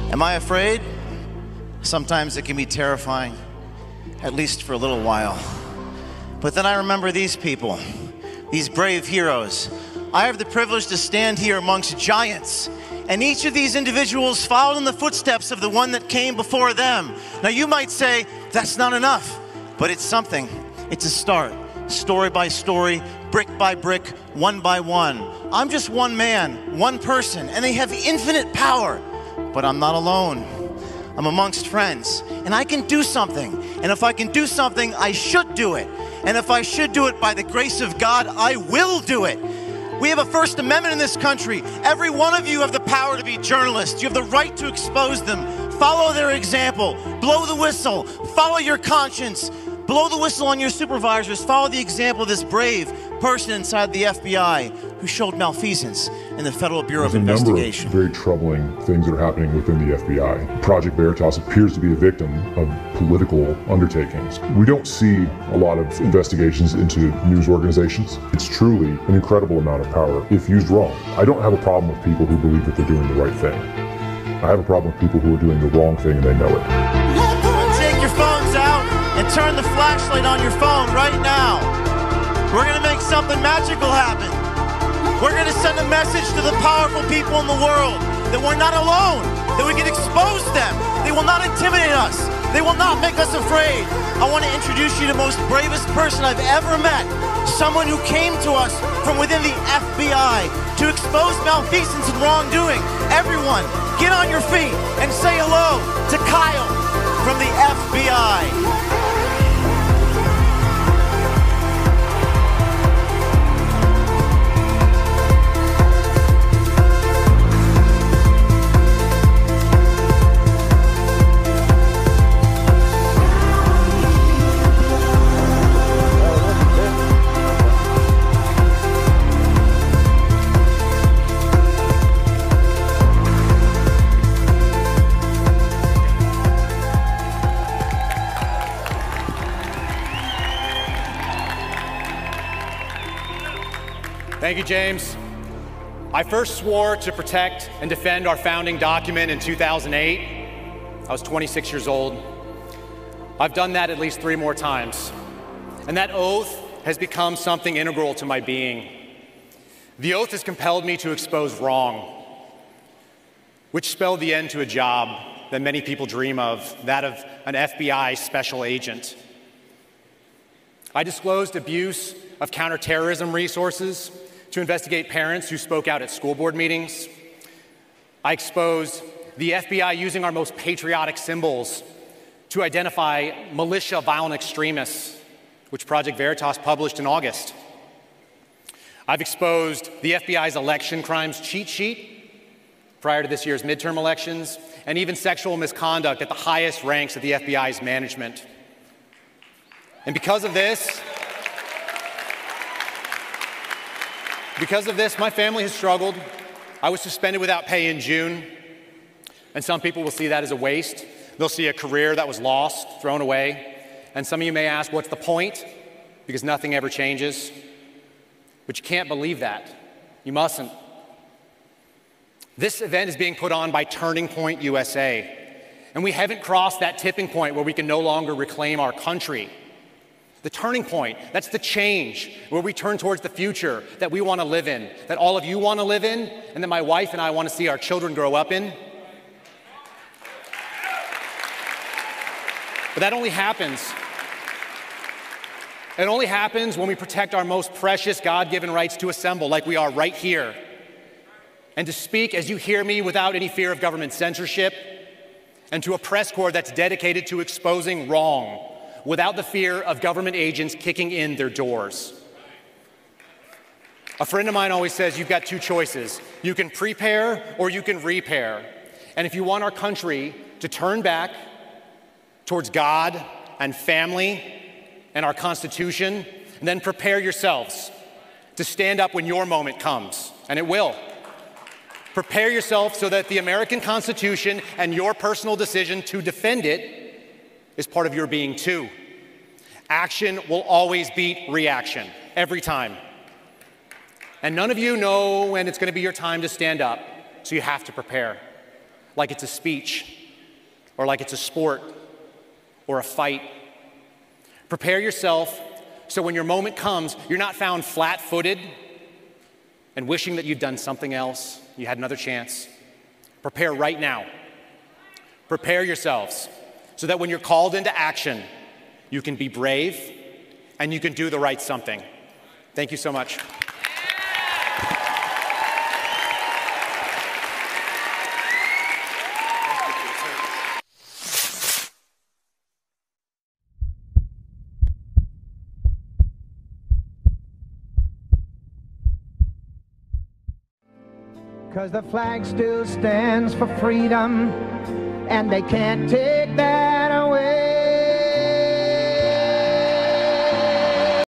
Am I afraid? Sometimes it can be terrifying, at least for a little while. But then I remember these people, these brave heroes. I have the privilege to stand here amongst giants, and each of these individuals followed in the footsteps of the one that came before them. Now you might say, that's not enough, but it's something. It's a start, story by story, brick by brick, one by one. I'm just one man, one person, and they have infinite power. But I'm not alone. I'm amongst friends, and I can do something. And if I can do something, I should do it. And if I should do it by the grace of God, I will do it. We have a First Amendment in this country. Every one of you have the power to be journalists. You have the right to expose them. Follow their example. Blow the whistle. Follow your conscience. Blow the whistle on your supervisors. Follow the example of this brave person inside the FBI who showed malfeasance in the Federal Bureau of Investigation. There's a number of very troubling things that are happening within the FBI. Project Veritas appears to be a victim of political undertakings. We don't see a lot of investigations into news organizations. It's truly an incredible amount of power if used wrong. I don't have a problem with people who believe that they're doing the right thing. I have a problem with people who are doing the wrong thing and they know it. Take your phones out and turn the flashlight on your phone right now. We're going to make something magical happen. We're going to send a message to the powerful people in the world that we're not alone, that we can expose them. They will not intimidate us. They will not make us afraid. I want to introduce you to the most bravest person I've ever met, someone who came to us from within the FBI to expose malfeasance and wrongdoing. Everyone, get on your feet and say hello to Kyle from the FBI. Thank you, James. I first swore to protect and defend our founding document in 2008. I was 26 years old. I've done that at least 3 more times. And that oath has become something integral to my being. The oath has compelled me to expose wrong, which spelled the end to a job that many people dream of, that of an FBI special agent. I disclosed abuse of counterterrorism resources to investigate parents who spoke out at school board meetings. I exposed the FBI using our most patriotic symbols to identify militia violent extremists, which Project Veritas published in August. I've exposed the FBI's election crimes cheat sheet prior to this year's midterm elections, and even sexual misconduct at the highest ranks of the FBI's management. And because of this, my family has struggled. I was suspended without pay in June, and some people will see that as a waste. They'll see a career that was lost, thrown away. And some of you may ask, what's the point? Because nothing ever changes. But you can't believe that. You mustn't. This event is being put on by Turning Point USA, and we haven't crossed that tipping point where we can no longer reclaim our country. The turning point, that's the change, where we turn towards the future that we want to live in, that all of you want to live in, and that my wife and I want to see our children grow up in. But that only happens. It only happens when we protect our most precious God-given rights to assemble, like we are right here, and to speak as you hear me without any fear of government censorship, and to a press corps that's dedicated to exposing wrong, without the fear of government agents kicking in their doors. A friend of mine always says you've got 2 choices. You can prepare or you can repair. And if you want our country to turn back towards God and family and our Constitution, then prepare yourselves to stand up when your moment comes, and it will. Prepare yourself so that the American Constitution and your personal decision to defend it is part of your being too. Action will always beat reaction, every time. And none of you know when it's going to be your time to stand up, so you have to prepare. like it's a speech, or like it's a sport, or a fight. Prepare yourself so when your moment comes, you're not found flat-footed and wishing that you'd done something else, you had another chance. Prepare right now. Prepare yourselves so that when you're called into action, you can be brave and you can do the right something. Thank you so much. Cause the flag still stands for freedom, and they can't take